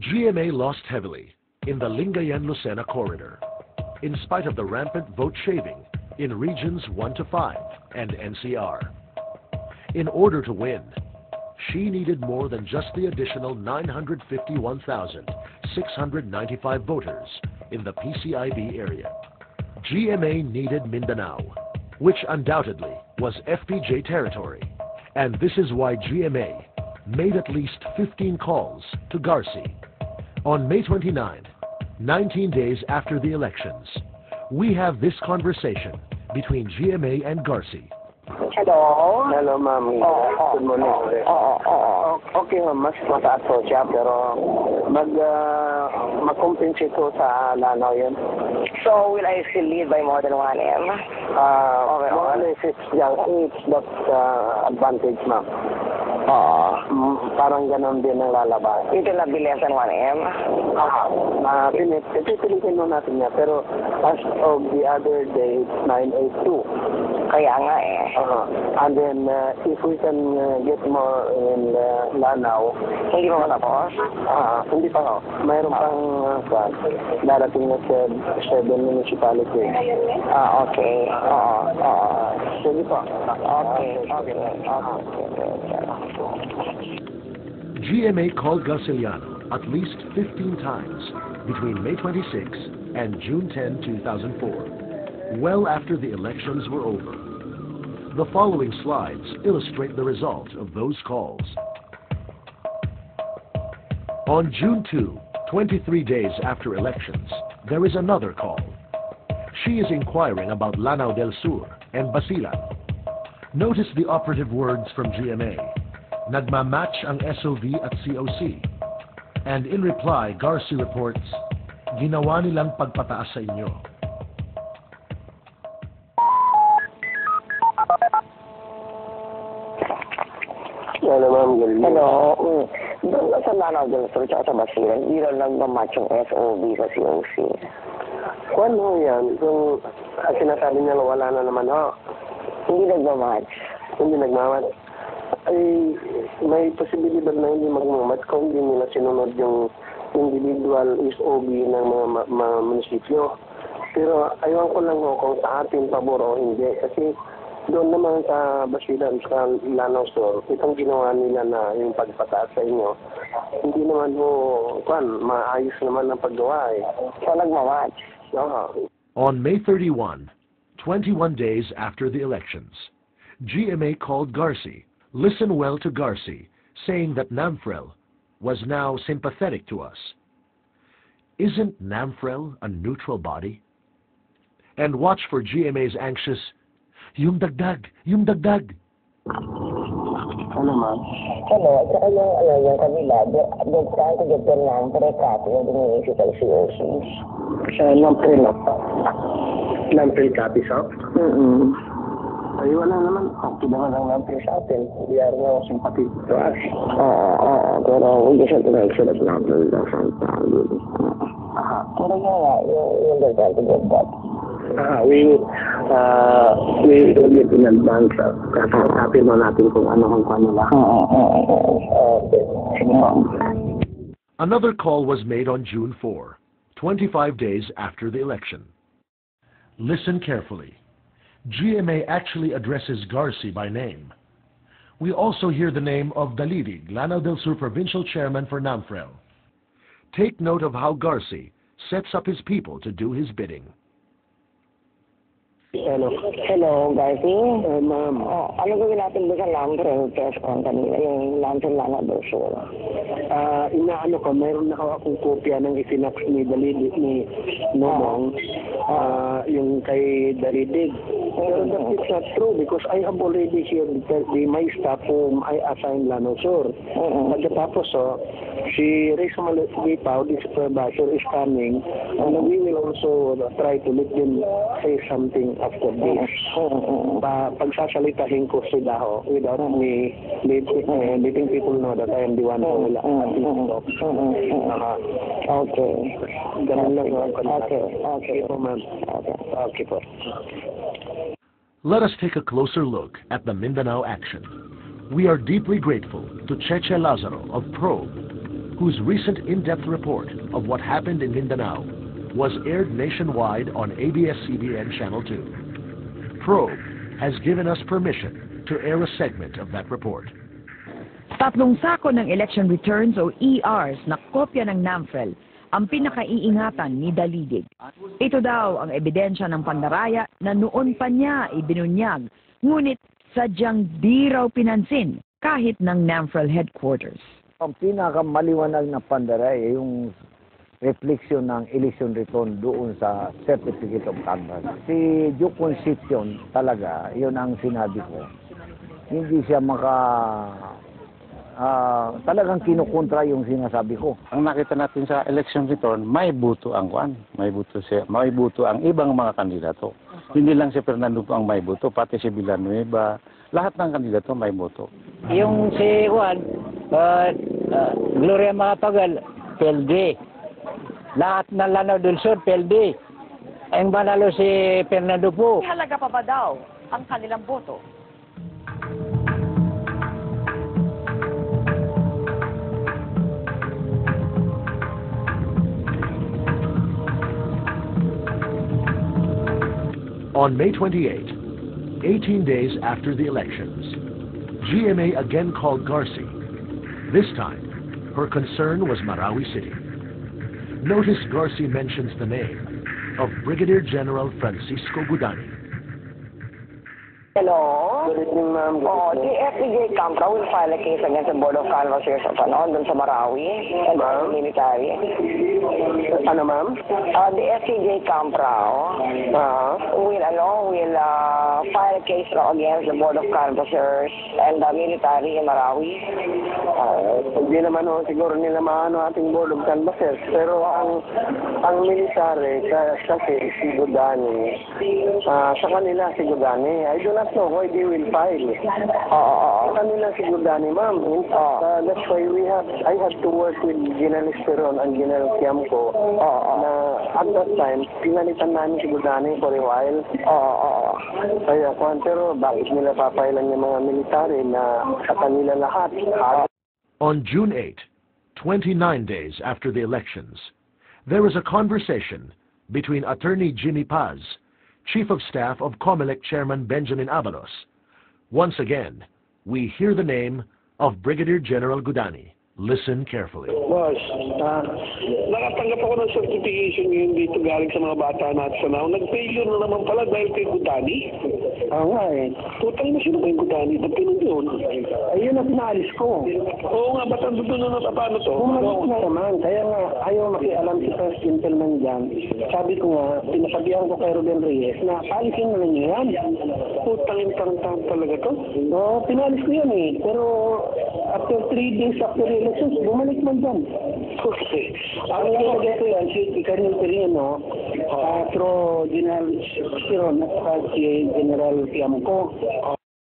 GMA lost heavily in the Lingayen-Lucena corridor, in spite of the rampant vote shaving in Regions 1 to 5 and NCR. In order to win, she needed more than just the additional 951,695 voters in the PCIB area. GMA needed Mindanao, which undoubtedly was FPJ territory, and this is why GMA made at least 15 calls to Garci. On May 29, 19 days after the elections, we have this conversation between GMA and Garci. Hello? Hello, ma'am. Good morning. Okay, ma'am. Mas mataas po siya, pero mag-compensate ko sa Lanao yun. So, will I still lead by more than 1M? More or less, it's that advantage, ma'am. Parang ganun din ang lalabas. It will not be less than 1M? Pipilitin mo natin niya, pero as of the other day, it's 982. Kaya nga eh. And then, if we can get more in Lanao. Hindi mo matapos? Hindi pa ho. Mayroon pang darating na 7 municipalities. Okay. Sige po. Okay. GMA called Garciliano at least 15 times between May 26 and June 10, 2004, well after the elections were over. The following slides illustrate the result of those calls. On June 2, 23 days after elections, there is another call. She is inquiring about Lanao del Sur and Basilan. Notice the operative words from GMA. Nagmamatch ang SOV at COC. And in reply, Garci reports, ginawa nilang pagpataas sa inyo. Hello, ma'am. Hello. Doon sa Lanao del Sur at sa Basilan, hindi lang nagmamatch yung SOV sa COC. Kung ano yan, kung sinasabi niya wala na naman Hindi nagmamatch. Hindi nagmamatch. Ay, may posibilidad na hindi magmamatch kung hindi nila sinunod yung individual SOV ng mga munisipyo. Pero ayaw ko lang kung sa atin pabor o hindi. Kasi doon naman sa Basilan, sa Lanao Sur, itong ginawa nila na yung pagpataas sa inyo, hindi naman maayos naman ang paggawa eh. So nagmamatch? On May 31, 21 days after the elections, GMA called Garci. Listen well to Garci, saying that NAMFREL was now sympathetic to us. Isn't NAMFREL a neutral body? And watch for GMA's anxious, yung dagdag. Ano, ma'am? Hello, at saka yung kabila, they're trying to get their NAMFREL copy of the municipal COCs. NAMFREL copy shop? Ay, wala naman. Okay naman ang NAMFREL sa atin. We are now sympathetic to us. Pero we just have to make sure that NAMFREL doesn't value. Pero yung they're trying to get that. We will get in advance. Kapir mo natin kung ano nila. Okay. Another call was made on June 4, 25 days after the election. Listen carefully. GMA actually addresses Garci by name. We also hear the name of Dalidig, Lanao del Sur Provincial Chairman for NAMFREL. Take note of how Garci sets up his people to do his bidding. Hello, Garci. Ma'am. Ano gawin natin doon sa NAMFREL test company, yung NAMFREL Lanao del Sur? Inaano ko, mayroon na akong kopya ng isinax ni Dalidig, ni Nomong, yung kay Dalidig. Pero that is not true because I have already here my staff whom I assigned Lanao Sur. Pagkatapos, si Reza Malipaw, the supervisor, is coming, and we will also try to let them say something after this. Pagsasalitahin ko sila without me letting people know that I am the one who will Okay. Ganun lang ang Okay po, ma'am. Okay po. Let us take a closer look at the Mindanao action. We are deeply grateful to Cheche Lazaro of Probe whose recent in-depth report of what happened in Mindanao was aired nationwide on ABS-CBN Channel 2. Probe has given us permission to air a segment of that report. 3 sako ng election returns o ERs na kopya ng NAMFEL ang pinakaiingatan ni Dalidig. Ito daw ang ebidensya ng pandaraya na noon pa niya ibinunyag, ngunit sadyang di raw pinansin kahit ng NAMFEL headquarters. Ang pinakamaliwanag na pandaraya ay yung refleksyon ng election return doon sa Certificate of Canvass. Si Duke Concepcion talaga, yun ang sinabi ko. Hindi siya talagang kinukontra yung sinasabi ko. Ang nakita natin sa election return, may buto ang kuan, may buto ang ibang mga kandidato. Hindi lang si Fernando po ang may buto, pati si Villanueva, lahat ng kandidato may buto. Yung si Juan, Gloria Macapagal, PLD. Lahat ng Lanao del Sur, PLD. Ang manalo si Fernando po. Halaga pa ba daw ang kanilang boto? On May 28, 18 days after the elections, GMA again called Garci. This time, her concern was Marawi City. Notice Garci mentions the name of Brigadier General Francisco Gudani. Hello? Good evening, ma'am. The FPJ Campra will file a case against the Board of Canvassers of doon sa Marawi and the military. Ano, ma'am? The FPJ Campra will file a case against the Board of Canvassers and the military in Marawi. Hindi naman siguro nila maano ating Board of Canvassers. Pero ang military, kasi si Gudani, sa kanila si Gudani, I do not know why they will file. Sa kanila si Gudani, ma'am. That's why I had to work with General Esperon and General Tiamco na at that time, pinalitan namin si Gudani for a while. Kaya pero bakit nila papailan yung mga military na sa kanila lahat? On June 8, 29 days after the elections, there was a conversation between Attorney Jimmy Paz, Chief of Staff of COMELEC Chairman Benjamin Abalos. Once again, we hear the name of Brigadier General Gudani. Listen carefully. Boss, nakatanggap ako ng certification ngayon dito galing sa mga bata natin sa Nao. Nag-failure na naman pala dahil kay Gudani. Nga eh. Total na sino ba yung Gudani? Ba't pinun yun? Ayun ang pinaalis ko. Oo nga, ba't ang doon na paano to? Bumalik na naman. Kaya nga, ayaw makialam si First Gentleman dyan. Sabi ko nga, pinasabihan ko kay Ruben Reyes na paalisin na lang yan. Putangin tarantang talaga to? Oo, pinaalis ko yan eh. Pero after 3 days after the elections, bumalik man dyan. Okay. Ang nilagay ko yan, si Colonel Perino, through General Esperon at si General Tiamco.